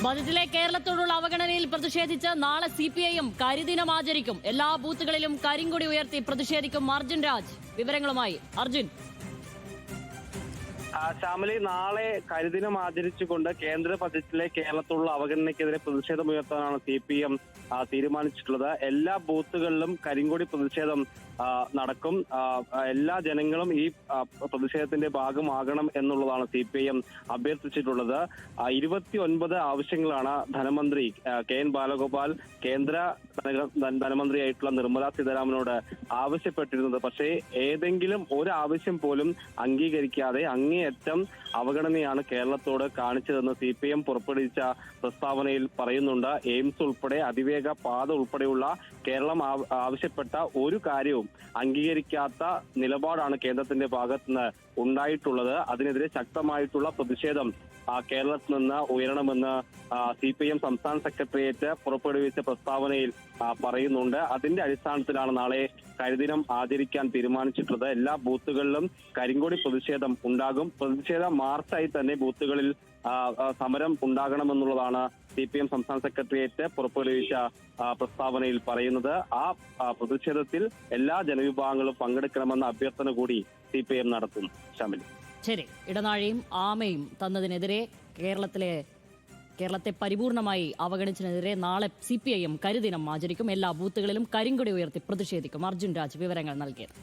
ബജറ്റിലെ കേരളത്തോടുള്ള അവഗണനയിൽ പ്രതിഷേധിച്ച് നാളെ CPIM കരിദിനം ആചരിക്കും. എല്ലാ ബൂത്തുകളിലും കരിങ്കൊടി ഉയർത്തി പ്രതിഷേധിക്കും. അർജുൻ രാജ് വിവരങ്ങളുമായി. അർജുൻ. ശ്യാമലി, നാളെ കരിദിനം ആചരിച്ചുകൊണ്ട് കേന്ദ്ര ബജറ്റിലെ കേരളത്തോടുള്ള അവഗണനയ്ക്കെതിരെ പ്രതിഷേധമുയർത്താനാണ് CPM തീരുമാനിച്ചിട്ടുള്ളത്. എല്ലാ ബൂത്തുകളിലും കരിങ്കൊടി പ്രതിഷേധം നടക്കും. എല്ലാ ജനങ്ങളും ഈ പ്രതിഷേധത്തിന്റെ ഭാഗമാകണം എന്നുള്ളതാണ് CPM അഭ്യർത്ഥിച്ചിട്ടുള്ളത്. 29 ആവശ്യങ്ങളാണ് ധനമന്ത്രി KN ബാലഗോപാൽ കേന്ദ്ര ധനമന്ത്രിയായിട്ടുള്ള നിർമ്മല സീതാരാമനോട് ആവശ്യപ്പെട്ടിരുന്നത്. പക്ഷേ ഏതെങ്കിലും ഒരു ആവശ്യം പോലും അംഗീകരിക്കാതെ അങ്ങേയറ്റം അവഗണനയാണ് കേരളത്തോട് കാണിച്ചതെന്ന് CPM പുറപ്പെടുവിച്ച പ്രസ്താവനയിൽ പറയുന്നുണ്ട്. എയിംസ് ഉൾപ്പെടെ അതിവേഗ പാത ഉൾപ്പെടെയുള്ള കേരളം ആവശ്യപ്പെട്ട ഒരു കാര്യവും അംഗീകരിക്കാത്ത നിലപാടാണ് കേന്ദ്രത്തിന്റെ ഭാഗത്തുനിന്ന് ഉണ്ടായിട്ടുള്ളത്. അതിനെതിരെ ശക്തമായിട്ടുള്ള പ്രതിഷേധം കേരളത്തിൽ നിന്ന് ഉയരണമെന്ന് CPM സംസ്ഥാന സെക്രട്ടേറിയറ്റ് പുറപ്പെടുവിച്ച പ്രസ്താവനയിൽ പറയുന്നുണ്ട്. അതിന്റെ അടിസ്ഥാനത്തിലാണ് നാളെ കരിദിനം ആചരിക്കാൻ തീരുമാനിച്ചിട്ടുള്ളത്. എല്ലാ ബൂത്തുകളിലും കരിങ്കൊടി പ്രതിഷേധം ഉണ്ടാകും. പ്രതിഷേധ മാർച്ചായി തന്നെ ബൂത്തുകളിൽ സമരം ഉണ്ടാകണമെന്നുള്ളതാണ് CPM സംസ്ഥാന സെക്രട്ടേറിയറ്റ് പുറപ്പെടുവിച്ച പ്രസ്താവനയിൽ പറയുന്നത്. ആ പ്രതിഷേധത്തിൽ എല്ലാ ജനവിഭാഗങ്ങളും പങ്കെടുക്കണമെന്ന അഭ്യർത്ഥന കൂടി CPM നടത്തുന്നു. ശാമിൽ. ശരി, ഇടനാഴിയും ആമയും തന്നതിനെതിരെ കേരളത്തെ പരിപൂർണമായി അവഗണിച്ചതിനെതിരെ നാളെ CPIM കരിദിനം ആചരിക്കും. എല്ലാ ബൂത്തുകളിലും കരിങ്കൊടി ഉയർത്തി പ്രതിഷേധിക്കും. അർജുൻ രാജ് വിവരങ്ങൾ നൽകിയത്.